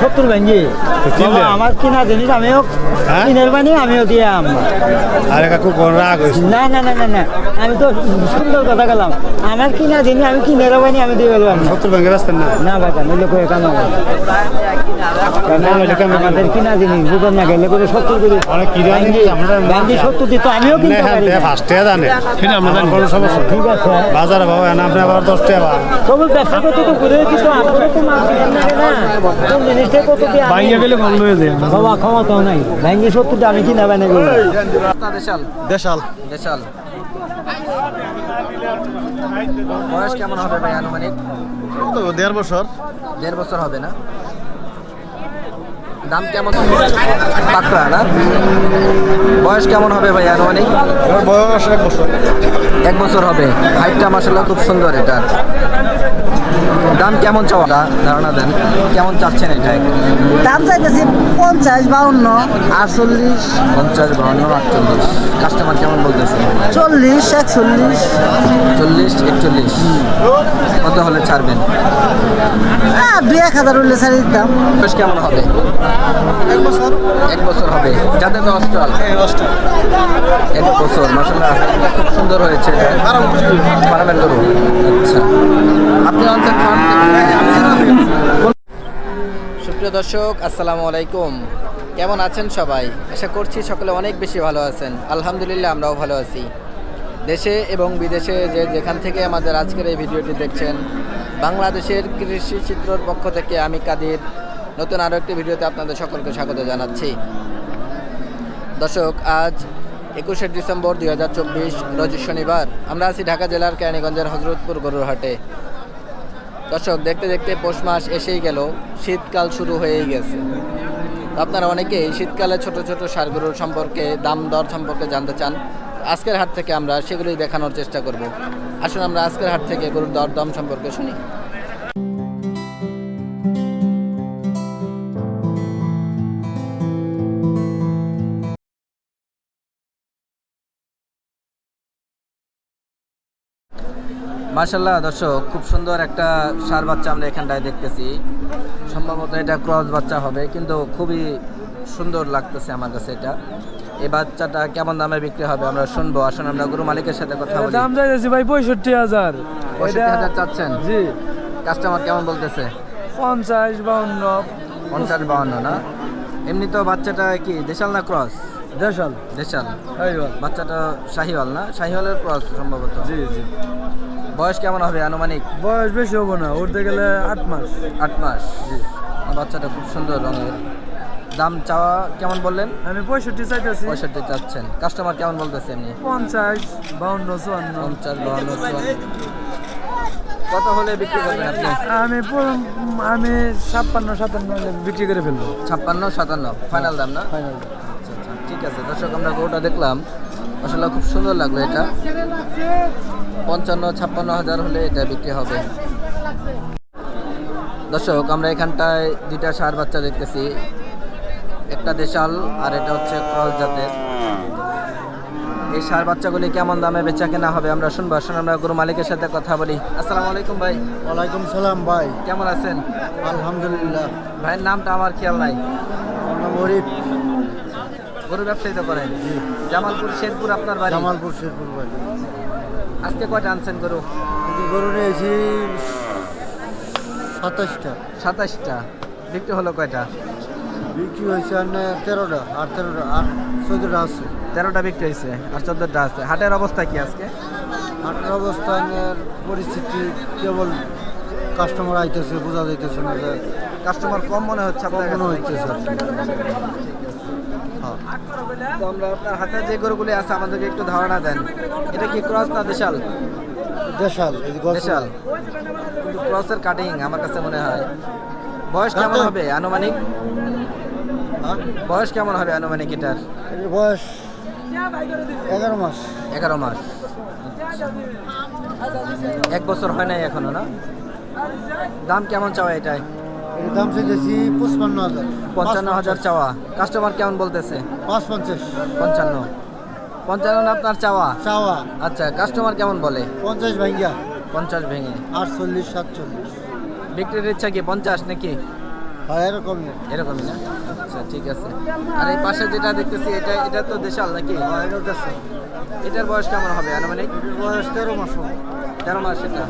70 ভেঙে বাবা, আমার কিনা জিনিস আমিও কিনের বানি আমিও দিয়ে আমরা আরে কাকু কোন রাগ হইছে না না না না না আমি তো সুন্দর কথা গেলাম আমার কিনা জিনিস আমি কিনের বানি আমি দিয়ে বললাম না 70 ভেঙে রাস্তা না না বাবা নইলে কয়ে কেন আমাদের কিনা জিনিস বুঝেন না গেলে করে 70 করে অনেক কিনা জিনিস আমরা গান্ধী 70 দিত আমিও কিনতে পারি না। ফার্স্টে জানে ঠিক আমরা জানি কোনো সমস্যা ঠিক আছে বাজারে বাবা না আপনি আবার 10 টাকা বা তবু ব্যবসা করতে তো করে কিন্তু আপনারা তো মাল কিনেন না কোন জিনিসটা কত দিয়ে বাইরে গেলে বন্ধ হয়ে যায় বাবা ক্ষমতাও নাই ভেঙে 70 আমি কিনা বানি বলবো দেশাল দেশাল দেশাল বয়স কেমন হবে ভাই আনুমানিক? তো 1.5 বছর 1.5 বছর হবে না? দাম কেমন? পাকড়া না? বয়স কেমন হবে ভাই আনুমানিক? বয়স 1 বছর 1 বছর হবে। হাইটটা মাশাআল্লাহ খুব সুন্দর এটা। দাম কেমন চাওয়া ধারণা দেন, কেমন চাচ্ছেন এটা? দাম চাইতেছি 50, 52, 48, 50, 52, 48। কাস্টমার কেমন বলতেছে? 40, 41। 40, 41। কত হলে ছাড়বেন? 2-1 হাজার উঠলে ছাড়ি দিতাম। বয়স কেমন হবে? 1 বছর 1 বছর হবে। যাতে তো অস্ট্রাল 1 বছর মাশাআল্লাহ খুব সুন্দর হয়েছে। ফার্মের গরু। আচ্ছা, আপনি আনছেন ফার্ম থেকে? সুপ্রিয় দর্শক আসসালামু আলাইকুম, কেমন আছেন সবাই? আশা করছি সকলে অনেক বেশি ভালো আছেন। আলহামদুলিল্লাহ আমরাও ভালো আছি। দেশে এবং বিদেশে যে যেখান থেকে আমাদের আজকের এই ভিডিওটি দেখছেন, বাংলাদেশের কৃষি চিত্রর পক্ষ থেকে আমি কাদির নতুন আরও একটি ভিডিওতে আপনাদের সকলকে স্বাগত জানাচ্ছি। দর্শক, আজ 21শে ডিসেম্বর 2024 রোজ শনিবার। আমরা আছি ঢাকা জেলার কেরানীগঞ্জের হজরতপুর গরুর হাটে। দর্শক, দেখতে দেখতে পৌষ মাস এসেই গেল, শীতকাল শুরু হয়েই গেছে। আপনারা অনেকেই শীতকালে ছোট ছোট ষাঁড় গরুর সম্পর্কে দাম দর সম্পর্কে জানতে চান। আজকের হাট থেকে আমরা সেগুলোই দেখানোর চেষ্টা করব। আসুন আমরা আজকের হাট থেকে গরুর দর দাম সম্পর্কে শুনি। মাশাআল্লাহ দর্শক, খুব সুন্দর একটা ষাঁড় বাচ্চা আমরা এখানটায় দেখতেছি। সম্ভবত এটা ক্রস বাচ্চা হবে, কিন্তু খুবই সুন্দর লাগতেছে আমার কাছে এটা। এই বাচ্চাটা কেমন দামে বিক্রি হবে আমরা শুনবো। আসুন আমরা গরু মালিকের সাথে কথা বলি। দাম চাইতেছি ভাই 65,000। 65,000 চাচ্ছেন? জি। কাস্টমার কেমন বলতেছে? 50, 52। 50, 52 না? এমনি তো বাচ্চাটা কি দেশাল না ক্রস? দেশাল। দেশাল। শাহিওয়াল। বাচ্চাটা শাহিওয়াল না? শাহিওয়ালের ক্রস সম্ভবত। জি জি। বয়স কেমন হবে আনুমানিক? বয়স বেশি হবো না, উঠতে গেলে 8 মাস। 8 মাস। জি। বাচ্চাটা খুব সুন্দর রঙের। দাম চাওয়া কেমন বললেন? আমি 65 চাইতেছি। 65 চাচ্ছেন। কাস্টমার কেমন বলতেছে এমনি? 50, 52, 54। 50, 52, 54। কত হলে বিক্রি করবেন আপনি? আমি 56, 57 হলে বিক্রি করে ফেলবো। 56, 57 ফাইনাল দাম না? ফাইনাল। আচ্ছা আচ্ছা, ঠিক আছে। দর্শক, আমরা গরুটা দেখলাম, আসলে খুব সুন্দর লাগলো এটা। 55, 56 হাজার হলে এটা বিক্রি হবে। দর্শক, আমরা এখানটায় দুইটা ষাঁড় বাচ্চা দেখতেছি, একটা দেশাল আর এটা হচ্ছে ক্রস জাতের। এই ষাঁড় বাচ্চাগুলি কেমন দামে বেচা কেনা হবে আমরা শুনবো। আসুন আমরা গরু মালিকের সাথে কথা বলি। আসসালামু আলাইকুম ভাই। ওয়ালাইকুম সালাম ভাই কেমন আছেন? আলহামদুলিল্লাহ ভাইয়ের নামটা আমার খেয়াল নাই। গরিব গরু ব্যবসায়ী তো করেন? জামালপুর শেরপুর আপনার বাড়ি? জামালপুর শেরপুর ভাই আজকে কয়টা আনছেন গরু? গরু নিয়েছি 27টা 27টা। বিক্রি হলো কয়টা? বিক্রি হয়েছে আর 13টা আর 13টা আর 14টা আছে। 13টা বিক্রি হয়েছে আর 14টা আছে। হাটের অবস্থা কি আজকে? হাটের অবস্থানের পরিস্থিতি কেবল কাস্টমার আইতেছে, বোঝা যাইতেছে না যে কাস্টমার কম মনে হচ্ছে আপনার মনে কাছে? হইতেছে আর কি। হ্যাঁ তো আমরা আপনার হাতে যে গরুগুলি আছে আমাদেরকে একটু ধারণা দেন। এটা কি ক্রস না দেশাল? দেশাল এই যে গছ- দেশাল, কিন্তু ক্রসের কাটিং আমার কাছে মনে হয়। বয়স কেমন হবে আনুমানিক? হ্যাঁ? বয়স কেমন হবে আনুমানিক এটার? এর বয়স 11 মাস 11 মাস। 1 বছর হয় নাই এখনো না? দাম কেমন চাওয়া এটাই? এর দাম চাইতেছি 55,000 55,000 চাওয়া। কাস্টমার কেমন বলতেছে? 550 55। 55 না আপনার চাওয়া? চাওয়া আচ্ছা, কাস্টমার কেমন বলে? 50 ভাঙ্গা 50 ভেঙে। 48 47 বিক্রির ইচ্ছা কি 50 নাকি? হয় এরকমই। এরকমই না? আচ্ছা ঠিক আছে। আর এই পাশে যেটা দেখতেছি এটা তো দেশাল নাকি? হয় এটা দেশে। এটার বয়স কেমন হবে আনুমানিক? এটার বয়স 13 মাস হবে। 13 মাস এটা।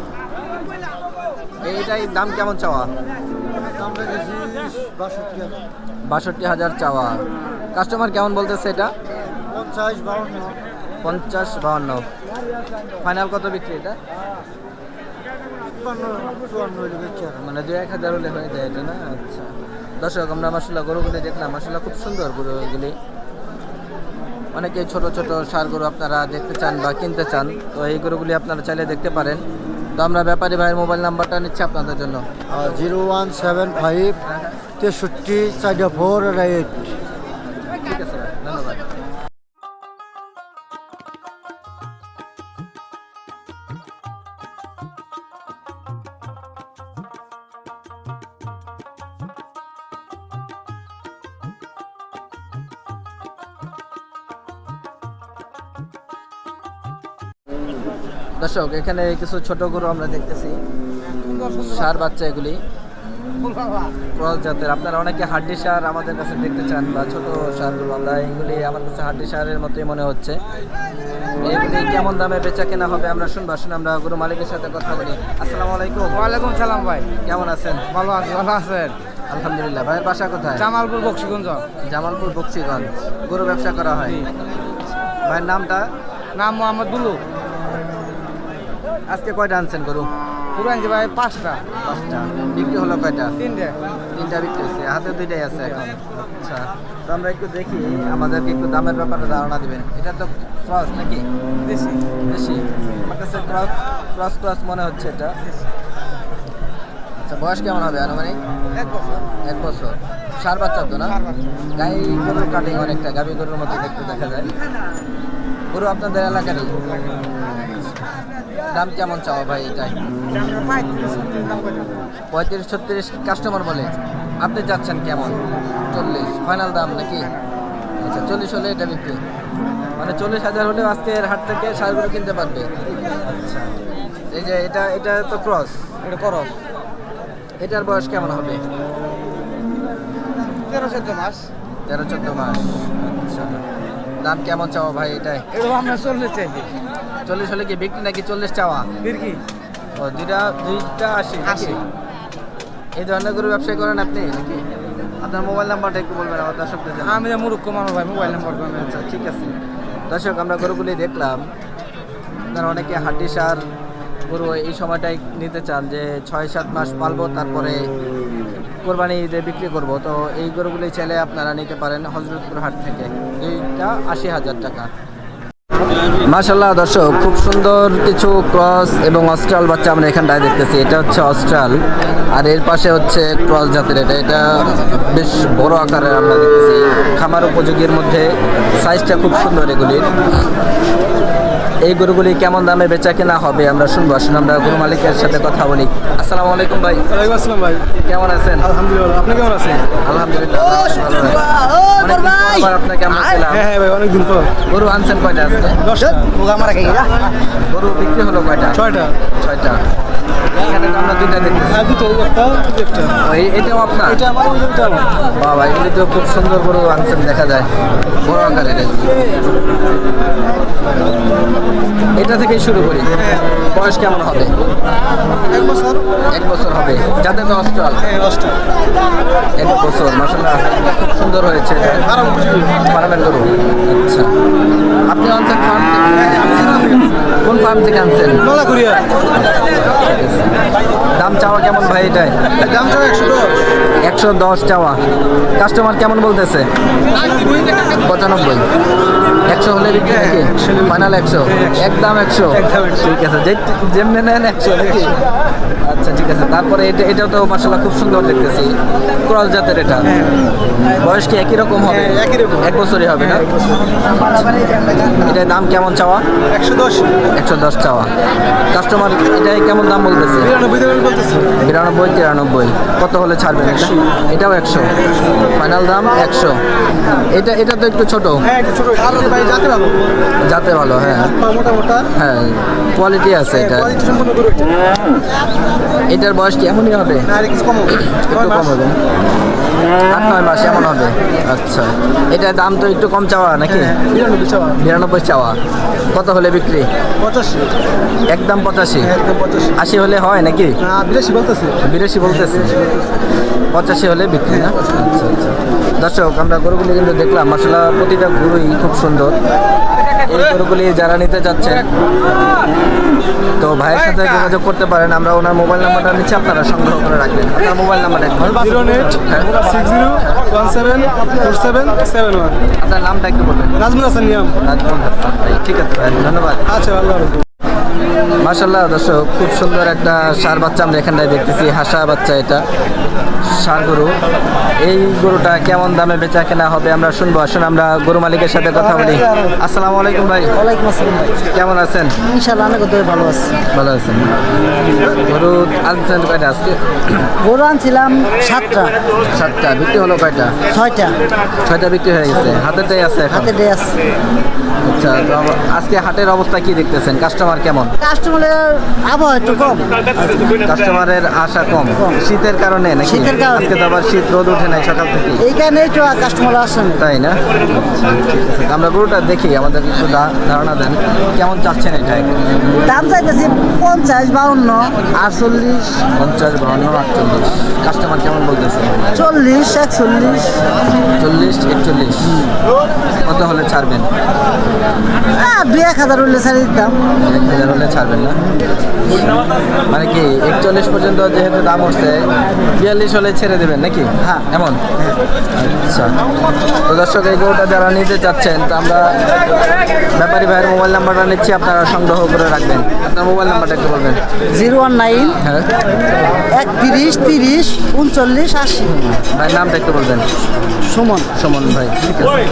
এইটাই দাম কেমন চাওয়া? দাম রেখেছি 62 টাকা। 62,000 চাওয়া। কাস্টমার কেমন বলতেছে এটা? 50 52। 50-52। ফাইনাল কত বিক্রি এটা? 54 হইলে বেচি আর। মানে 2-1000 হলে হয়ে যায় এটা না? আচ্ছা দর্শক, আমরা মাশাআল্লাহ গরুগুলি দেখলাম, মাশাআল্লাহ খুব সুন্দর গরুগুলি। অনেকে ছোট ছোট ষাঁড় গরু আপনারা দেখতে চান বা কিনতে চান, তো এই গরুগুলি আপনারা চাইলে দেখতে পারেন। তো আমরা ব্যাপারী ভাইয়ের মোবাইল নাম্বারটা নিচ্ছি আপনাদের জন্য। 0175 63 44 8। ঠিক আছে ভাই, ধন্যবাদ। দর্শক, এখানে কিছু ছোট গরু আমরা দেখতেছি, ষাঁড় বাচ্চা এগুলি ক্রস জাতের। আপনারা অনেকে হাড্ডি ষাঁড় আমাদের কাছে দেখতে চান বা ছোট ষাঁড়গুলো, আমরা এগুলি আমার কাছে হাড্ডি ষাঁড়ের মতোই মনে হচ্ছে। এগুলি কেমন দামে বেচা কেনা হবে আমরা শুনবো। আসুন আমরা গরু মালিকের সাথে কথা বলি। আসসালামু আলাইকুম। ওয়ালাইকুম সালাম ভাই। কেমন আছেন? ভালো আছি, ভালো আছেন? আলহামদুলিল্লাহ। ভাইয়ের বাসা কোথায়? জামালপুর বক্সিগঞ্জ। জামালপুর বক্সিগঞ্জ। গরু ব্যবসা করা হয়। ভাইয়ের নামটা? নাম মোহাম্মদ বুলু। আজকে কয়টা আনছেন গরু? পুরান যে ভাই 5টা। 5টা। বিক্রি হলো কয়টা? 3টে। 3টা বিক্রি হয়েছে, হাতে 2টাই আছে এখন। আচ্ছা, তো আমরা একটু দেখি, আমাদেরকে একটু দামের ব্যাপারে ধারণা দিবেন। এটা তো ক্রস নাকি? দেশি। বেশি আমার কাছে ক্রস মনে হচ্ছে এটা। আচ্ছা, বয়স কেমন হবে আনুমানিক? 1 বছর। 1 বছর। ষাঁড় বাচ্চা তো না? ষাঁড় বাচ্চা। গাই গরুর কাটিং অনেকটা, গাভী গরুর মতো দেখতে দেখা যায়। গরু আপনাদের এলাকারই। দাম কেমন চাও ভাই এটাই? 35-36 কাস্টমার বলে, আপনি যাচ্ছেন কেমন? 40 ফাইনাল দাম নাকি? আচ্ছা, 40 হলে এটা বিক্রি, মানে 40,000 হলেও আজকের হাট থেকে ষাঁড়গুলো কিনতে পারবে। আচ্ছা, এই যে এটা তো ক্রস, এটা করস। এটার বয়স কেমন হবে? 13-14 মাস। 13-14 মাস। আচ্ছা, দাম কেমন চাওয়া ভাই এটাই? এটা আমরা 40 চাইছি। 40 হলে কি বিক্রি নাকি 40 চাওয়া? বিক্রি। ও, দুইটা 80 নাকি? এই ধরনের গরু ব্যবসা করেন আপনি নাকি? আপনার মোবাইল নাম্বারটা একটু বলবেন আমার দর্শকদের জন্য। আমি মূর্খ মানুষ ভাই, মোবাইল নাম্বার জানি না। আচ্ছা ঠিক আছে। দর্শক, আমরা গরুগুলি দেখলাম। আপনারা অনেকে হাড্ডি ষাঁড় গরু এই সময়টাই নিতে চান যে 6-7 মাস পালবো, তারপরে কোরবানি ঈদে বিক্রি করব। তো এই গরুগুলি চাইলে আপনারা নিতে পারেন হযরতপুর হাট থেকে। এইটা 80,000 টাকা। মাশাআল্লাহ দর্শক, খুব সুন্দর কিছু ক্রস এবং অস্ট্রাল বাচ্চা আমরা এখানটায় দেখতেছি। এটা হচ্ছে অস্ট্রাল, আর এর পাশে হচ্ছে ক্রস জাতের। এটা বেশ বড় আকারের আমরা দেখতেছি, খামার উপযোগীর মধ্যে। সাইজটা খুব সুন্দর এগুলির। এই গরুগুলি কেমন দামে বেচা কেনা হবে আমরা শুনবো। আসুন আমরা গরু মালিকের সাথে কথা বলি। আসসালামু আলাইকুম ভাই। ওয়ালাইকুম আসসালাম ভাই। কেমন আছেন? আলহামদুলিল্লাহ, আপনি কেমন আছেন? আলহামদুলিল্লাহ ভালো আছি। অনেকদিন পর আবার আপনাকে আমরা পেলাম। হ্যাঁ ভাই, অনেকদিন পর। গরু আনছেন কয়টা আজকে? 10টা। গরু বিক্রি হলো কয়টা? 6টা। 6টা। এখানে তো আমরা 2টা দেখতেছি। হ্যাঁ, দুটো, একটা। ও, এটাও আপনার? এটা আমার, ওইটা আমার। বাবা, এগুলি তো খুব সুন্দর গরু আনছেন দেখা যায়, বড় আকারের এগুলি। এটা থেকেই শুরু করি। বয়স কেমন হবে? 1 বছর। 1 বছর হবে। যাতে তো অস্ট্রাল। হ্যাঁ, 10টা। 1 বছর, মাশাআল্লাহ খুব সুন্দর হয়েছে। ফার্ম উপযোগী। ফার্মের গরু। আচ্ছা, আপনি আনছেন ফার্ম থেকে? কোন ফার্ম থেকে আনছেন? নলা কুরিয়া। দাম চাওয়া কেমন ভাই এটাই? দামটা 110। 110 চাওয়া। কাস্টমার কেমন বলতেছে? 95। 100 হলে বিক্রি নাকি? ফাইনাল 100। একদম 100। ঠিক আছে, যেমনি নেন 100 নাকি? আচ্ছা ঠিক আছে। তারপরে এটাও তো মাশাআল্লাহ খুব সুন্দর দেখতেছি, ক্রস জাতের। এটা বয়স কি একই রকম হবে? একই রকম। 1 বছরই হবে না? এটার দাম কেমন চাওয়া? 110। 110 চাওয়া। কাস্টমার এটাই কেমন দাম বলতেছে? 92 দেবেন বলতেছি। 92-93। কত হলে ছাড়বেন এটা? এটাও 100। ফাইনাল দাম 100। এটা তো একটু ছোট। হ্যাঁ, একটু ছোট। আর ভাই যাতে ভালো। যাতে ভালো, হ্যাঁ মোটা মোটা। হ্যাঁ, কোয়ালিটি আছে এটা। কোয়ালিটি সম্পূর্ণ গরু এটা। এটার বয়স কি এমনই হবে? না আর কিছু কম হবে। একটু নয় কম মাস। হবে 8-9 মাস এমন হবে। আচ্ছা, এটার দাম তো একটু কম চাওয়া নাকি? হ্যাঁ, 92 চাওয়া। 92 চাওয়া। কত হলে বিক্রি? 85। একদম 85। হ্যাঁ, একদম 85। 80 হলে হয় নাকি? না 82 বলতেছে। 82 বলতেছে। 85 হলে বিক্রি না? আচ্ছা আচ্ছা। দর্শক, আমরা গরুগুলি কিন্তু দেখলাম, মাশাআল্লাহ প্রতিটা গরুই খুব সুন্দর। এই গরুগুলি যারা নিতে চাচ্ছেন তো ভাইয়ের সাথে যোগাযোগ করতে পারেন। আমরা ওনার মোবাইল নাম্বারটা নিচে আপনারা সংগ্রহ করে রাখবেন। আপনার মোবাইল নাম্বারটা একটু বলুন। 0860177171। আপনার নামটা একটু বলবেন। নাজমুল হাসান নিয়াম। নাজমুল হাসান ভাই। ঠিক আছে ভাই, ধন্যবাদ। আচ্ছা ভালো হবে। মাশাআল্লাহ দর্শক, খুব সুন্দর একটা ষাঁড় বাচ্চা আমরা এখানটায় দেখতেছি। হাসা বাচ্চা, এটা ষাঁড় গরু। এই গরুটা কেমন দামে বেচা কেনা হবে আমরা শুনবো। আসুন আমরা গরু মালিকের সাথে কথা বলি। আসসালামু আলাইকুম ভাই, ওয়ালাইকুম আসসালাম ভাই। কেমন আছেন? ইনশাল্লাহ অনেক ধরে ভালো আছে। ভালো আছেন। গরু আনছেন কয়টা আজকে? গরু আনছিলাম 7টা, 7টা। বিক্রি হলো কয়টা? 6টা 6টা বিক্রি হয়ে গেছে। হাতেটাই আছে এখন। হাতে ডে আছে। আচ্ছা, তো আজকে হাটের অবস্থা কি দেখতেছেন? কাস্টমার কেমন? কাস্টমারের আবহাওয়া একটু কম। কাস্টমারের আশা কম শীতের কারণে নাকি? শীতের কারণে। আজকে তো আবার শীত, রোদ ওঠে নাই সকাল থেকে, এই কারণেই তো কাস্টমার আসে না। তাই না? আচ্ছা, ঠিক আছে। আমরা গরুটা দেখি, আমাদের একটু ধারণা দেন কেমন চাচ্ছেন এটা? দাম চাইতেছি 50, 52, 48, 50, 52, 48। কাস্টমার কেমন বলতেছে? 40, 41। 40, 41। কত হলে ছাড়বেন? 2-1000 হলে ছাড়ি দিতাম। 1000 হলে ছাড়বেন না? মানে কি 41 পর্যন্ত যেহেতু দাম উঠছে, 42 হলে ছেড়ে দেবেন নাকি? হ্যাঁ। এমন? আচ্ছা। তো দর্শক, এই গরুটা যারা নিতে চাচ্ছেন, তো আমরা ব্যাপারী ভাইয়ের মোবাইল নাম্বারটা নিচ্ছি, আপনারা সংগ্রহ করে রাখবেন। আপনার মোবাইল নাম্বারটা একটু বলবেন। 019 হ্যাঁ 31 30 39 80। ভাই, নামটা একটু বলবেন। সুমন। সুমন ভাই, ঠিক আছে।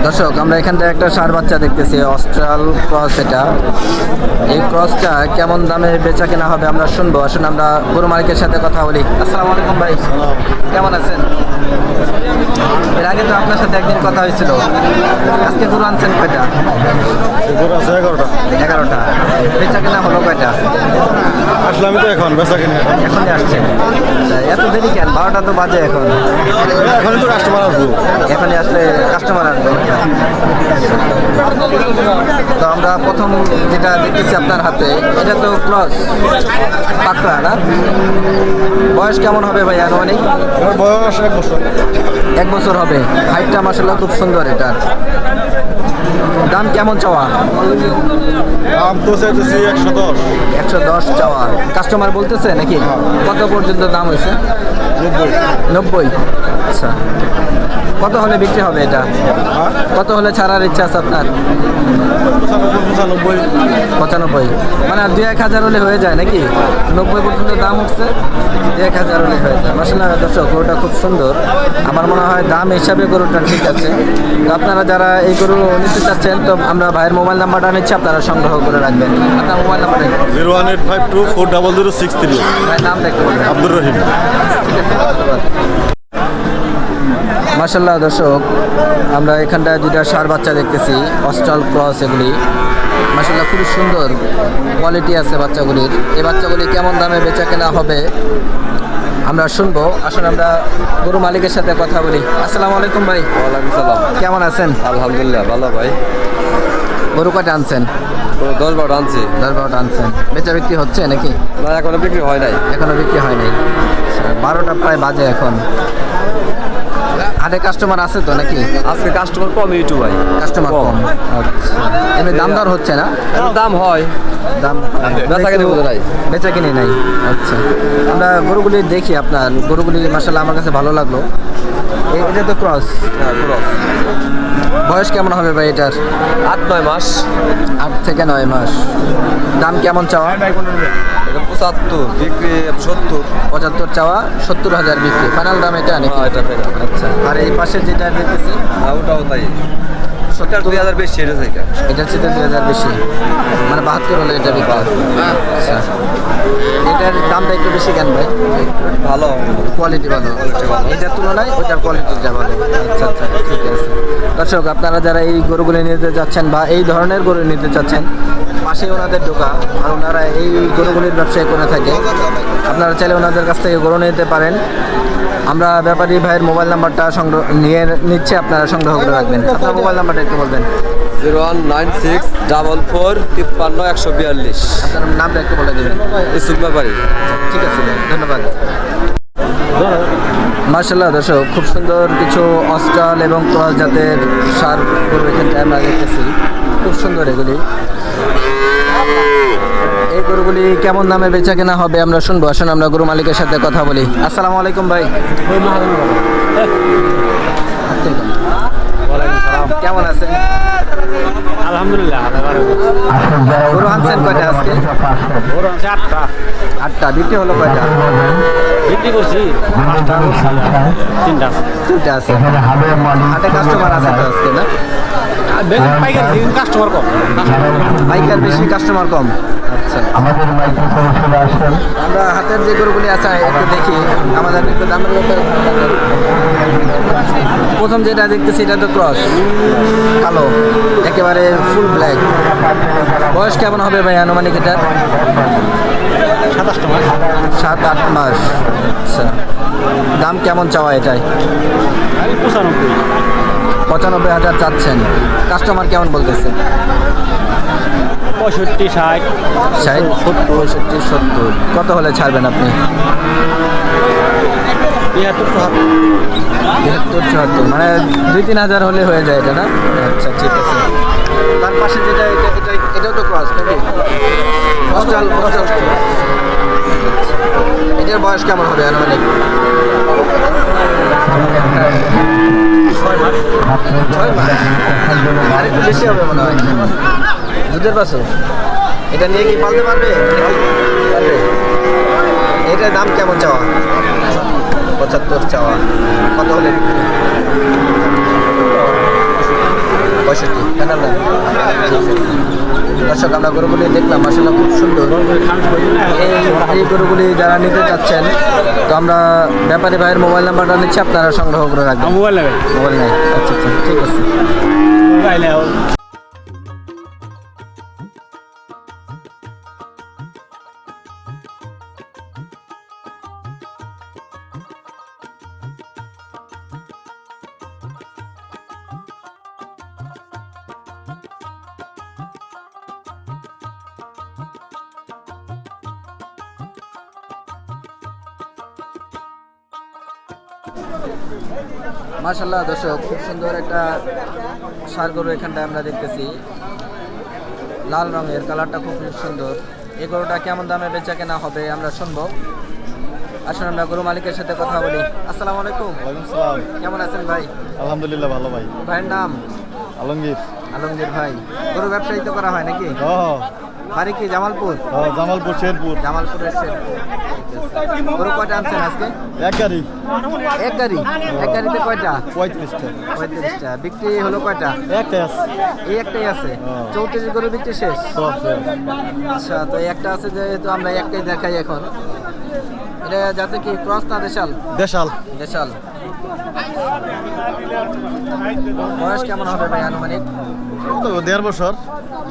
দর্শক, আমরা এখানটা একটা ষাঁড় বাচ্চা দেখতেছি, অস্ট্রাল ক্রস। এটা, এই ক্রসটা কেমন দামে বেচা কেনা হবে আমরা শুনবো। আসুন আমরা গরু মালিকের সাথে কথা বলি। আসসালামু আলাইকুম ভাই, কেমন আছেন? এর আগে তো আপনার সাথে একদিন কথা হয়েছিল। আজকে গরু আনছেন কয়টা? 11টা। বেচা কেনা হলো কয়টা? আসলাম তো এখন বেচা কিনে। এখনই আসছেন? আচ্ছা, এত দেরি কেন? 12টা তো বাজে এখন। এখন তো কাস্টমার আসবো। এখানে আসলে কাস্টমার আসবে। তো আমরা প্রথম যেটা দেখতেছি আপনার হাতে, এটা তো ক্রস পাকড়া না? বয়স কেমন হবে ভাই আনুমানিক? আমার বয়স 1 বছর। 1 বছর হবে। হাইটটা মাশাআল্লাহ খুব সুন্দর। এটার দাম কেমন চাওয়া? দাম তো চাইতেছি 110। 110 চাওয়া। কাস্টমার বলতেছে নাকি? কত পর্যন্ত দাম হয়েছে? 90। আচ্ছা, কত হলে বিক্রি হবে এটা? কত হলে ছাড়ার ইচ্ছা আছে আপনার? 95। 95। মানে 2-1000 হলে হয়ে যায় নাকি? 90 পর্যন্ত দাম উঠছে, 2-1000 হলে হয়ে যায়। মাশাআল্লাহ দর্শক, গরুটা খুব সুন্দর। আমার মনে হয় দাম হিসাবে গরুটা ঠিক আছে। তো আপনারা যারা এই গরু নিতে চাচ্ছেন, তো আমরা ভাইয়ের মোবাইল নাম্বারটা নিচ্ছি, আপনারা সংগ্রহ করে রাখবেন। আপনার মোবাইল নাম্বার 01852400063। ভাইয়ের নামটা একটু বলবেন। আব্দুর রহিম। ঠিক আছে, ধন্যবাদ। মাশাআল্লাহ দর্শক, আমরা এখানটায় দুইটা ষাঁড় বাচ্চা দেখতেছি, অস্ট্রাল ক্রস। এগুলি মাশাআল্লাহ খুবই সুন্দর কোয়ালিটি আছে বাচ্চাগুলির। এই বাচ্চাগুলি কেমন দামে বেচা কেনা হবে আমরা শুনবো। আসলে আমরা গরু মালিকের সাথে কথা বলি। আসসালামু আলাইকুম ভাই। ওয়ালাইকুম সালাম। কেমন আছেন? আলহামদুলিল্লাহ ভালো ভাই। গরু কয়টা আনছেন? 10-12 আনছি। 10-12টা আনছেন। বেচা বিক্রি হচ্ছে নাকি? না, এখনো বিক্রি হয় নাই। এখনো বিক্রি হয় নাই। 12টা প্রায় বাজে এখন। হাটে কাস্টমার আছে তো নাকি? আজকে কাস্টমার কম একটু ভাই। কাস্টমার কম। আচ্ছা, এমনি দাম দর হচ্ছে না? দাম হয়, দাম বেচা কিনে বোঝা নাই। বেচা কিনে নাই। আচ্ছা, আমরা গরুগুলি দেখি। আপনার গরুগুলি মাশাআল্লাহ আমার কাছে ভালো লাগলো। এটা তো ক্রস। হ্যাঁ, ক্রস। বয়স কেমন হবে ভাই এটার? 8-9 মাস। 8 থেকে 9 মাস। দাম কেমন চাওয়া? এটা 75, বিক্রি 70। 75 চাওয়া, 70,000 বিক্রি। ফাইনাল দাম এটা নাকি? হ্যাঁ, এটা final। আচ্ছা, আর এই পাশে যেটা দেখতেছি ওটাও তাই। 2000 বেশি এটা থেকে। এটা হচ্ছে 2000 বেশি, মানে 72 হলে এটা বিক্রি হবে। আচ্ছা, এটার দামটা একটু বেশি কেন ভাই? ভালো। কোয়ালিটি ভালো, এটার তুলনায় ওটার কোয়ালিটিটা ভালো। আচ্ছা আচ্ছা, ঠিক আছে। দর্শক, আপনারা যারা এই গরুগুলি নিতে যাচ্ছেন বা এই ধরনের গরু নিতে চাচ্ছেন, পাশে ওনাদের দোকান, আর ওনারা এই গরুগুলির ব্যবসায় করে থাকে। আপনারা চাইলে ওনাদের কাছ থেকে গরু নিতে পারেন। আমরা ব্যাপারী ভাইয়ের মোবাইল নাম্বারটা সংগ্রহ নিচ্ছে, আপনারা সংগ্রহ করে রাখবেন। আপনার মোবাইল নাম্বারটা একটু বলবেন। 0196-44-142। আপনার নামটা একটু বলে দেবেন। ইসুক ব্যাপারী। ঠিক আছে, ধন্যবাদ। মার্শাল্লাহ দর্শক, খুব সুন্দর কিছু অস্ট্রাল এবং ক্রস জাতের সার গরু এখানটায় আমরা দেখতেছি। খুব সুন্দর এগুলি। এই গরুগুলি কেমন দামে বেচা কেনা হবে আমরা শুনবো। আসুন আমরা গরু মালিকের সাথে কথা বলি। আসসালামু আলাইকুম ভাই। কেমন আছেন? আলহামদুলিল্লাহ। গরু আনছেন কয়টা আজকে? 8টা। বিক্রি হলো কয়টা? বিক্রি করছি 3টা আছে। হাটে কাস্টমার আছে তো আজকে, না? পাইকারি কাস্টমার কম। পাইকার বেশি, কাস্টমার কম। আচ্ছা, আমরা হাতের যে গরুগুলি আছে একটু দেখি, আমাদের একটু দামের ব্যাপারে। প্রথম যেটা দেখতেছি এটা তো ক্রস, কালো, একেবারে ফুল ব্ল্যাক। বয়স কেমন হবে ভাই আনুমানিক এটা? 7-8 মাস। আচ্ছা, দাম কেমন চাওয়া এটাই? 95,000 চাচ্ছেন। কাস্টমার কেমন বলতেছে? 65, 60, 60, 65, 70। কত হলে ছাড়বেন আপনি? 73-74, মানে 2-3 হাজার হলে হয়ে যায় এটা, না? আচ্ছা, ঠিক আছে। তার পাশে যেটা এটাও তো ক্রস নাকি? অস্ট্রাল। এটার বয়স কেমন হবে আনুমানিক? 6 মাস। আর একটু বেশি হবে মনে হয়। দুধের বাছুর। এটা নিয়ে কি পালতে পারবে? পারবে। এটার দাম কেমন চাওয়া? 75 চাওয়া। কত হলে বিক্রি? 65 ফাইনাল দাম। দর্শক, আমরা গরুগুলি দেখলাম, আসলে খুব সুন্দর। এই গরুগুলি যারা নিতে চাচ্ছেন, তো আমরা ব্যাপারী ভাইয়ের মোবাইল নাম্বারটা নিচ্ছি, আপনারা সংগ্রহ করে রাখবেন। মোবাইল নেবে। মোবাইল নাই? আচ্ছা আচ্ছা, ঠিক আছে। মাশাআল্লাহ দর্শক, খুব সুন্দর একটা ষাঁড় গরু এখানটায় আমরা দেখতেছি। লাল রঙের, কালারটা খুব সুন্দর। এই গরুটা কেমন দামে বেচা কেনা হবে আমরা শুনবো। আসুন আমরা গরু মালিকের সাথে কথা বলি। আসসালামু আলাইকুম। ওয়ালাইকুম সালাম। কেমন আছেন ভাই? আলহামদুলিল্লাহ ভালো ভাই। ভাইয়ের নাম? আলমগীর। আলমগীর ভাই। গরু ব্যবসায়ী তো করা হয় নাকি? ও বাড়ি কি জামালপুর? জামালপুর, শেরপুর। জামালপুরের শেরপুর। গরু কয়টা আনছেন আজকে? এক গাড়ি। এক গাড়ি? এক গাড়িতে কয়টা? 35টা। 35টা। বিক্রি হলো কয়টা? একটাই আছে। এই একটাই আছে। 34 গরু বিক্রি শেষ। সব শেষ। আচ্ছা, তো এই একটা আছে, যেহেতু আমরা একটাই দেখাই এখন। এটা যাতে কি ক্রস না দেশাল? দেশাল। দেশাল। বয়স কেমন হবে ভাই আনুমানিক? তো 1.5 বছর।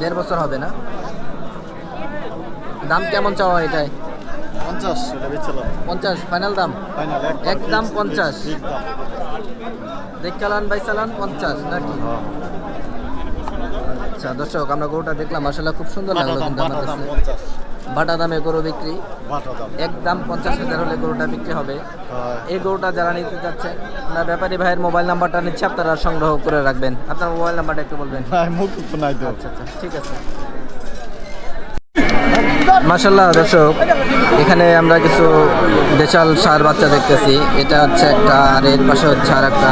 1.5 বছর হবে, না? দাম কেমন চাওয়া এটাই? 50 এটা বেচলাম। 50 ফাইনাল দাম? ফাইনাল একদম 50। ঠিক দাম। দেখ চালান বাই চালান 50 নাকি? আচ্ছা দর্শক, আমরা গরুটা দেখলাম, আসলে খুব সুন্দর লাগলো কিন্তু আমার কাছে। 50। বাটা দামে গরু বিক্রি, বাটা দাম। একদম 50,000 হলে গরুটা বিক্রি হবে। হ্যাঁ। এই গরুটা যারা নিতে চাচ্ছেন, আমরা ব্যাপারী ভাইয়ের মোবাইল নাম্বারটা নিচ্ছি, আপনারা সংগ্রহ করে রাখবেন। আপনার মোবাইল নাম্বারটা একটু বলবেন। মুখ তো নাই তো। আচ্ছা আচ্ছা, ঠিক আছে। মাশাআল্লাহ দর্শক, এখানে আমরা কিছু দেশাল ষাঁড় বাচ্চা দেখতেছি। এটা হচ্ছে একটা, আর এর পাশে হচ্ছে আর একটা।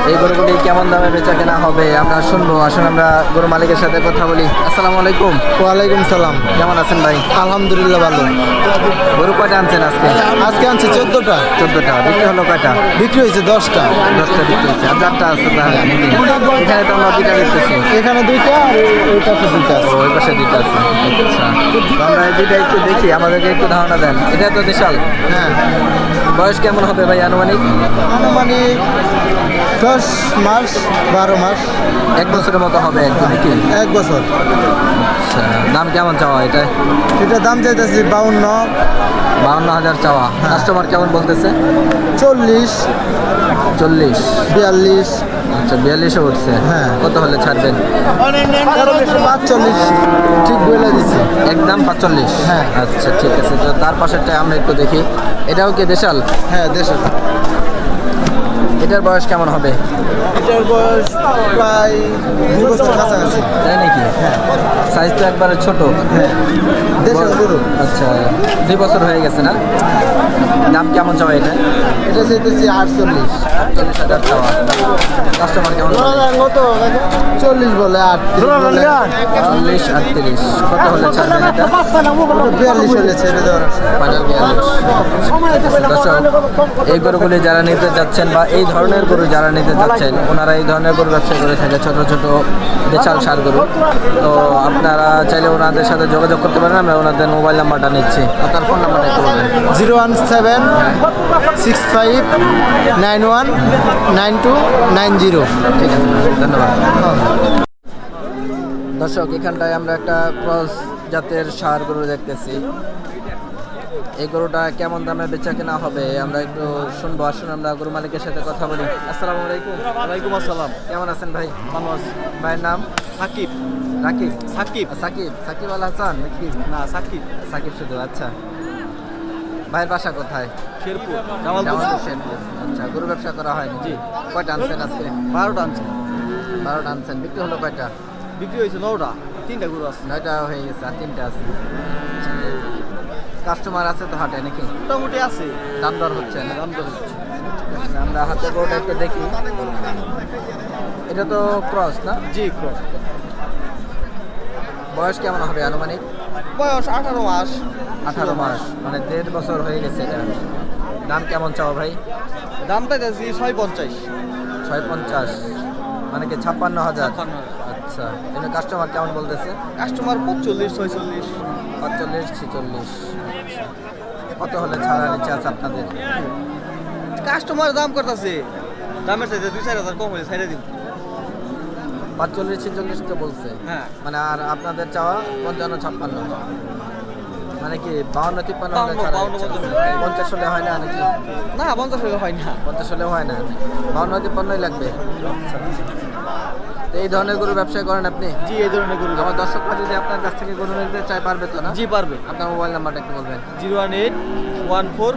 এই গরুগুলি কেমন দামে বেচা কেনা হবে আমরা শুনবো। আসুন আমরা গরু মালিকের সাথে কথা বলি। আসসালামু আলাইকুম। ওয়ালাইকুম সালাম। কেমন আছেন ভাই? আলহামদুলিল্লাহ ভালো। গরু কয়টা আনছেন আজকে? আজকে আনছি 14টা। 14টা। বিক্রি হলো কয়টা? বিক্রি হয়েছে 10টা। 10টা বিক্রি হচ্ছে। আর 4টা আছে তাহলে নাকি? এখানে তো আমরা 2টা দেখতেছি। এখানে 2টা আর ওই পাশে 2টা আছে। ওই পাশে 2টা আছে। আচ্ছা, তো আমরা এই 2টা একটু দেখি, আমাদেরকে একটু ধারণা দেন। এটা তো দেশাল। হ্যাঁ, বয়স কেমন হবে ভাই আনুমানিক? আনুমানিক 10 মাস 12 মাস। 1 বছরের মতো হবে একটু নাকি? 1 বছর। আচ্ছা, দাম কেমন চাওয়া এটা? এটা দাম চাইতেছি 52, 52,000 চাওয়া। কাস্টমার কেমন বলতেছে? 40, 40, 42। আচ্ছা 42-এ উঠছে। হ্যাঁ। কত হলে ছাড়বেন? 45 ঠিক বলে দিচ্ছি। একদম 45। হ্যাঁ। আচ্ছা ঠিক আছে, তো তার পাশেরটা আমরা একটু দেখি। এটাও কি দেশাল? হ্যাঁ, দেশের। এটার বয়স কেমন হবে? এটার বয়স প্রায় 2 বছর কাছাকাছি। তাই নাকি? সাইজ তো একবারে ছোট। দেশের গরু। আচ্ছা 2 বছর হয়ে গেছে না? দাম কেমন চাওয়া এটা? এটা চাইতেছি 48। 48,000 চাওয়া। কাস্টমার কেমন বলে? 40 বলে, 38 বলে। 40, 38। কত হলে ছাড়বেন এটা? 42 হলে ছেড়ে দেওয়ার আছে। ফাইনাল 42। দর্শক, এই গরুগুলি যারা নিতে যাচ্ছেন বা এই ধরনের গরু যারা নিতে যাচ্ছেন, ওনারা এই ধরনের গরু ব্যবসা করে থাকে, ছোট ছোট দেশাল সার গরু। তো আপনারা চাইলে ওনাদের সাথে যোগাযোগ করতে পারেন। আমরা ওনাদের মোবাইল নাম্বারটা নিচ্ছি। আপনার ফোন নাম্বারটা একটু বলবেন। 017 65 91 9290। ঠিক আছে, ধন্যবাদ। দর্শক, এখানটায় আমরা একটা ক্রস জাতের ষাঁড় গরু দেখতেছি। এই গরুটা কেমন দামে বেচা কেনা হবে আমরা একটু শুনবো। আসুন আমরা গরু মালিকের সাথে কথা বলি। আসসালামু আলাইকুম। ওয়ালাইকুম আসসালাম। কেমন আছেন ভাই? ভালো আছি। ভাইয়ের নাম? সাকিব। রাকিব। সাকিব। সাকিব, সাকিব আল হাসান নাকি? না, সাকিব। সাকিব শুধু। আচ্ছা, ভাইয়ের বাসা কোথায়? শেরপুর। জামালপুর, শেরপুর। আচ্ছা, গরু ব্যবসা করা হয় নাকি? কয়টা আনছেন আজকে? 12টা আনছে। 12টা আনছেন। বিক্রি হলো কয়টা? বিক্রি হয়েছে 9টা। 3টা গরু আছে। 9টা হয়ে গেছে, আর 3টা আছে। কাস্টমার আছে তো হাটে নাকি? মোটামুটি আছে। দাম দর হচ্ছে না? দাম দর হচ্ছে। আমরা হাতে গরুটা একটু দেখি। এটা তো ক্রস না? জি, ক্রস। বয়স কেমন হবে আনুমানিক? বয়স 18 মাস। 18 মাস, মানে 1.5 বছর হয়ে গেছে এটা। দাম কেমন চাও ভাই? দামটা দিয়েছি 650। 650, মানে কি 56,000? আচ্ছা, এমনি কাস্টমার কেমন বলতেছে? কাস্টমার 45, 46। 45, 46। কত হলে ছাড়ার ইচ্ছা আছে আপনাদের? কাস্টমার দাম করতেছে, দামের চাইতে 2-4 হাজার কম হলে ছেড়ে দিন। 45, 46 তো বলছে। হ্যাঁ। মানে আর আপনাদের চাওয়া 55, 56, মানে কি 52, 53 হলে 52, ছাড়ার ইচ্ছা আছে? 50 হলে হয় না নাকি? না, 50 হলে হয় না। 50 হলেও হয় না, 52, 53 লাগবে। তো এই ধরনের গরু ব্যবসা করেন আপনি? জি, এই ধরনের গরু। আমার দর্শকরা যদি আপনার কাছ থেকে গরু নিতে চায় পারবে তো না? জি, পারবে। আপনার মোবাইল নাম্বারটা একটু বলবেন। 018 14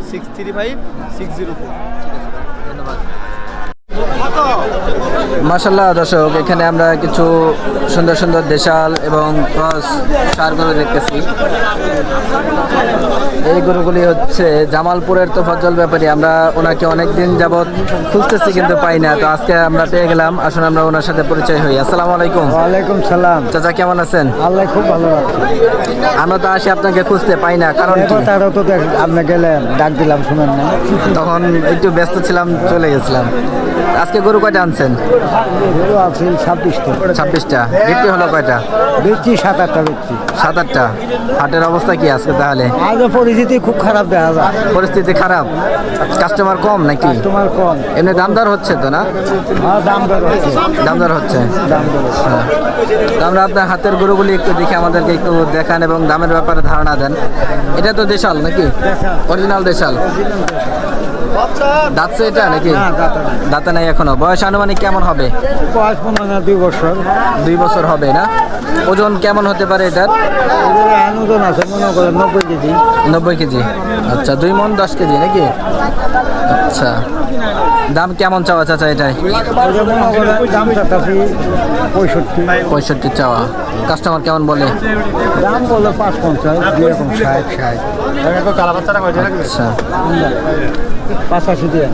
635 604। ঠিক আছে, ধন্যবাদ। মাশাআল্লাহ দর্শক, এখানে আমরা কিছু সুন্দর সুন্দর দেশাল এবং ক্রস ষাঁড় গরু দেখতেছি। এই গরুগুলি হচ্ছে জামালপুরের তোফাজ্জল ব্যাপারী। আমরা ওনাকে অনেক দিন যাবৎ খুঁজতেছি কিন্তু পাই না, তো আজকে আমরা পেয়ে গেলাম। আসুন আমরা ওনার সাথে পরিচয় হই। আসসালামু আলাইকুম। ওয়ালাইকুম সালাম। চাচা কেমন আছেন? আল্লাহ খুব ভালো রাখছে। আমরা তো আসি আপনাকে খুঁজতে পাই না, কারণ কি? কথাটা তো আপনি গেলেন, ডাক দিলাম, শুনেন না। তখন একটু ব্যস্ত ছিলাম, চলে গেছিলাম। আজকে গরু কয়টা আনছেন? গরু আছে 26টা। 26টা। বিক্রি হলো কয়টা? বেচছি 7-8টা বেচছি। 7-8টা। হাটের অবস্থা কি আজকে তাহলে? আজও পরিস্থিতি খুব খারাপ দেখা যায়। পরিস্থিতি খারাপ, কাস্টমার কম নাকি? তোমার কম। এমনি দাম দর হচ্ছে তো না? হ্যাঁ, দাম দর হচ্ছে। দাম দর হচ্ছে। দাম দর হচ্ছে। হ্যাঁ। তো আমরা আপনার হাতের গরুগুলি একটু দেখে আমাদেরকে একটু দেখান এবং দামের ব্যাপারে ধারণা দেন। এটা তো দেশাল নাকি? অরিজিনাল দেশাল। দাঁতছে এটা নাকি? দাঁতে নাই এখনো। বয়স আনুমানিক কেমন হবে? বয়স 2 বছর। 2 বছর হবে না? ওজন কেমন হতে পারে এটার? ওজন আছে মনে করেন 90 কেজি। 90 কেজি। আচ্ছা, 2 মণ 10 কেজি নাকি? আচ্ছা, দাম কেমন চাওয়া চাচা এটাই? দাম চাচ্ছি 65 চাওয়া। কাস্টমার কেমন বলে? দাম বলে 5-50, এরকম 60। আচ্ছা, 85 দিয়ে।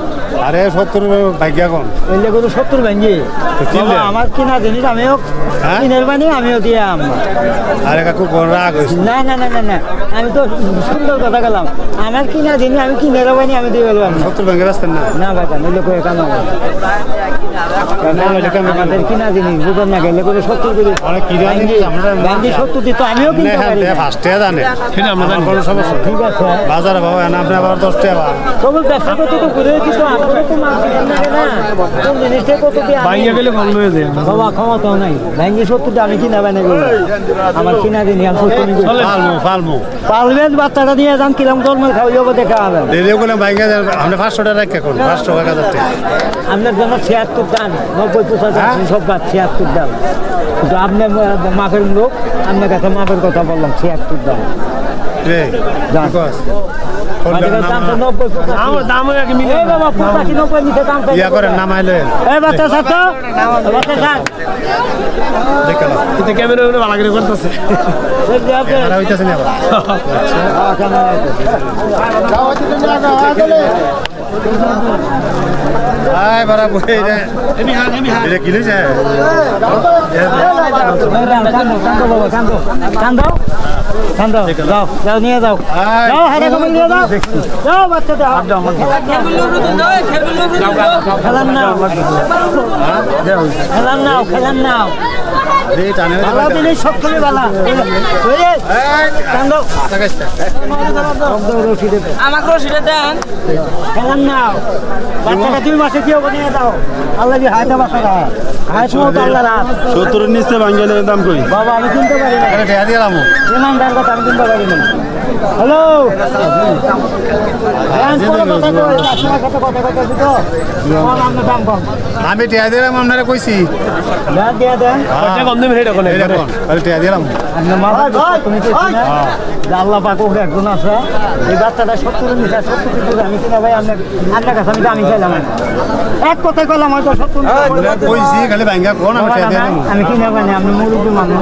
আরে 70 ভাগ্য এখন এলে কত 70 ভেঙে কিনলে? আমার কিনা জিনিস আমিও হ্যাঁ? কিনের বানি আমিও দিয়ে আমরা আরে কাকু কোন রাগ হইছে না না না না না আমি তো সুন্দর কথা গেলাম আমার কিনা জিনিস আমি কিনের বানি আমি দিয়ে বললাম না 70 ভাগ্য রাস্তা না না বাবা নইলে করে কেন আমাদের কিনা জিনিস বুঝেন না গেলে করে 70 করে অনেক কিনা জিনিস আমরা গান্ধী 70 দিত আমিও কিনতে পারি না। ফার্স্টে জানে সেটা আমরা জানি কোনো সমস্যা ঠিক আছে বাজারে বাবা না আপনি আবার 10 টাকা সবুজ ব্যবসা করতে তো ঘুরে কিন্তু আমরা তো মাছ কিনে না কোন জিনিসটা কত দিয়ে বাইরে গেলে কম লয়ে যায় বাবা ক্ষমতাও নাই ব্যাঙ্গি 70 দিয়ে আমি কিনা বানাই আমার কিনা দিন আমি 70 নিব ফালমু পালবেন বাচ্চাটা দিয়ে যান কিরম জন্মের খাওয়াবো দেখা হবে দেরিও করে বাইরে আমরা 500 টাকা রাখা কোন 500 টাকা যাচ্ছে আপনার জন্য 76 দাম 90-95 সব বাদ 76 দাম কিন্তু আপনি মাপের লোক আপনার কাছে মাপের কথা বললাম 76 দাম রে যান। বিকজ আমাদের দাম তো 90 আমার দাম আগে মিলে এই বাবা 85-90 নিচে দাম ইয়া করে নামাইলে এই বাচ্চা ছাত্র বাচ্চা ছাত্র দেখেন কিন্তু ক্যামেরা ভালো করে করতেছে আর হইতাছে না আবার আয় বারা বই রে এটা কি লইছে যাও নিয়ে যাও যাও হাতে কমল নিয়ে যাও যাও বাচ্চা দাও খেলান নাও খেলান নাও খেলান নাও রে টানে ভালো জিনিস সব থেকে ভালো কান্দো আমাকে রসিদে দেন খেলান নাও বাচ্চাটা তুমি মাসে কি হবে নিয়ে যাও আল্লাহ যে হায়টা বাচ্চাটা হায় সময় তো আল্লাহ রাত 70 এর নিচে বাঙ্গালের দাম কই বাবা আমি কিনতে পারি না আরে টাকা দিলাম ইমানদার কথা আমি কিনতে পারি না হ্যালো দাম কম আমি টাকা দিলাম আপনারা কইছি দিয়ে দেন কম দিবেন এটা কোন এটা কোন আরে টাকা দিলাম আপনার মা তুমি কইছি না যে আল্লাহ পাক ওরে একজন আছে এই বাচ্চাটা 70 নিচে 70 কিছু আমি কিনা ভাই আপনার কাছে আমি দামি চাইলাম না এক কথাই কইলাম হয়তো 70 কইছি খালি ভাঙ্গা কোন আমি টাকা দিলাম আমি কিনা মানে আপনি মুরুব্বী মানুষ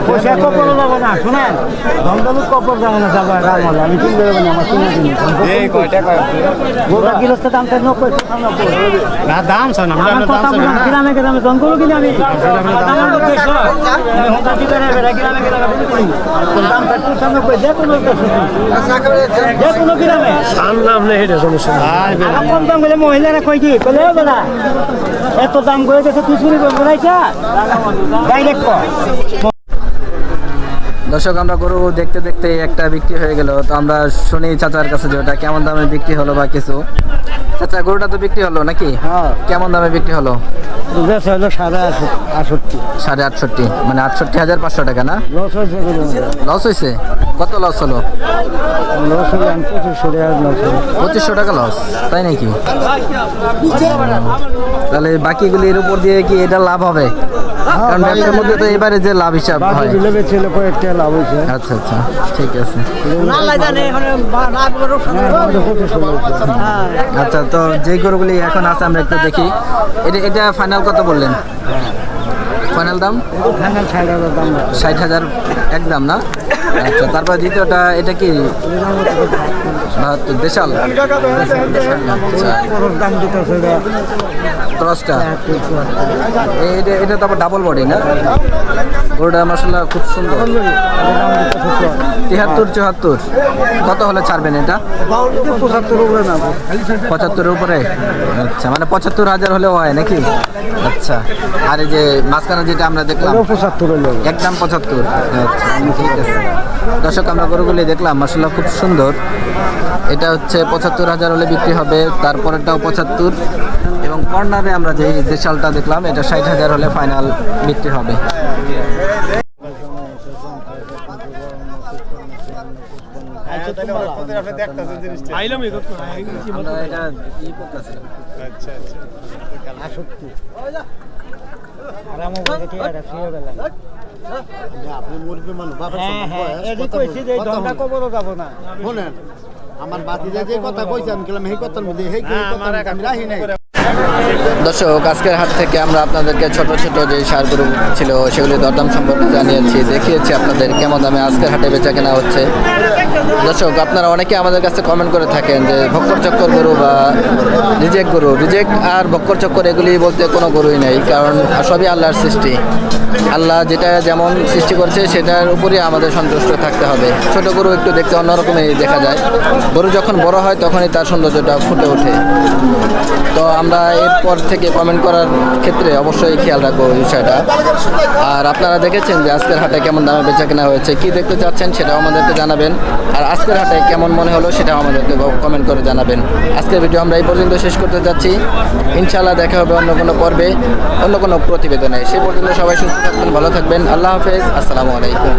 পয়সা কপরও যাবো না শোনেন ধন্দলুক কপর যাবো না যাবো রাম হলো আমি কিনতে যাবো না আমার কিনে দিন এই কয়টা কয় গোটা গিলস্তে দাম 90 না দাম ছান আমরা আমার দাম কথা ছান বলুন গ্রামে গ্রামে জঙ্গল কিনে আমি আমার লোক দেখো আমি হোটা দিবেন এবারে গ্রামে গ্রামে বলি দাম 90 যে কোনো যে কোনো গ্রামে সামলাম না এটা সমস্যা আয় আর কম দাম বলে মহিলারা কই কি বলে বলা এত দাম করে গেছে তুই চুরি করে বলাইছা ডাইরেক্ট কর দর্শক আমরা গরু দেখতে দেখতে একটা বিক্রি হয়ে গেল তো আমরা শুনি চাচার কাছে যে ওটা কেমন দামে বিক্রি হলো বা কিছু চাচা গরুটা তো বিক্রি হলো নাকি হ্যাঁ কেমন দামে বিক্রি হলো বেশ হলো 68 68.5 মানে 68,500 টাকা না লস হয়েছে লস হয়েছে কত লস হলো লস হলে 2500 টাকা লস 2500 টাকা লস তাই নাকি তাহলে বাকিগুলি এর উপর দিয়ে কি এটা লাভ হবে কারণ ব্যবসার মধ্যে তো এবারে যে লাভ হিসাব বাকি হয় দিলে বেচে কয়েকটা লাভ হয়েছে আচ্ছা আচ্ছা ঠিক আছে আচ্ছা তো যে গরুগুলি এখন আছে আমরা একটু দেখি এটা ফাইনাল কত বললেন ফাইনাল দাম 60,000 একদম না আচ্ছা তারপর দ্বিতীয়টা এটা কি 72 দেশাল আচ্ছা দাম দিতে ক্রসটা এটা তো আবার ডাবল বডি না গরুটা মাশাআল্লাহ খুব সুন্দর 73-74 কত হলে ছাড়বেন এটা 75 উপরে আচ্ছা মানে 75,000 হলেও হয় নাকি আচ্ছা আর এই যে মাঝখানে যেটা আমরা দেখলাম 75 একদম 75 আচ্ছা ঠিক আছে দর্শক আমরা গরুগুলি দেখলাম মাশাআল্লাহ খুব সুন্দর এটা হচ্ছে 75,000 হলে বিক্রি হবে তারপরেরটাও 75 এবং কর্নারে আমরা যে দেশালটা দেখলাম এটা 60,000 হলে ফাইনাল বিক্রি হবে আমরা এটা ই করতেছি আচ্ছা আচ্ছা আপনি মুরগি মানুষ বাপের শোনেন আমার বাতি যে কথা কইছেন কিলাম সেই কথার মধ্যে সেই কথা আমি রাহি নাই দর্শক, আজকের হাট থেকে আমরা আপনাদেরকে ছোট ছোট যে ষাঁড় গরু ছিল সেগুলি দরদাম সম্পর্কে জানিয়েছি, দেখিয়েছি আপনাদের কেমন দামে আজকের হাটে বেচা কেনা হচ্ছে। দর্শক, আপনারা অনেকে আমাদের কাছে কমেন্ট করে থাকেন যে ভক্কর চক্কর গরু বা রিজেক্ট গরু। রিজেক্ট আর ভক্কর চক্কর এগুলি বলতে কোনো গরুই নেই, কারণ সবই আল্লাহর সৃষ্টি। আল্লাহ যেটা যেমন সৃষ্টি করছে সেটার উপরই আমাদের সন্তুষ্ট থাকতে হবে। ছোট গরু একটু দেখতে অন্যরকমই দেখা যায়, গরু যখন বড় হয় তখনই তার সৌন্দর্যটা ফুটে ওঠে। তো আমরা এরপর থেকে কমেন্ট করার ক্ষেত্রে অবশ্যই খেয়াল রাখবো এই বিষয়টা। আর আপনারা দেখেছেন যে আজকের হাটে কেমন দামে বেচা কেনা হয়েছে, কী দেখতে চাচ্ছেন সেটাও আমাদেরকে জানাবেন। আর আজকের হাটে কেমন মনে হলো সেটাও আমাদেরকে কমেন্ট করে জানাবেন। আজকের ভিডিও আমরা এই পর্যন্ত শেষ করতে যাচ্ছি। ইনশাআল্লাহ দেখা হবে অন্য কোনো পর্বে, অন্য কোনো প্রতিবেদনে। সেই পর্যন্ত সবাই সুস্থ থাকবেন, ভালো থাকবেন। আল্লাহ হাফেজ, আসসালামু আলাইকুম।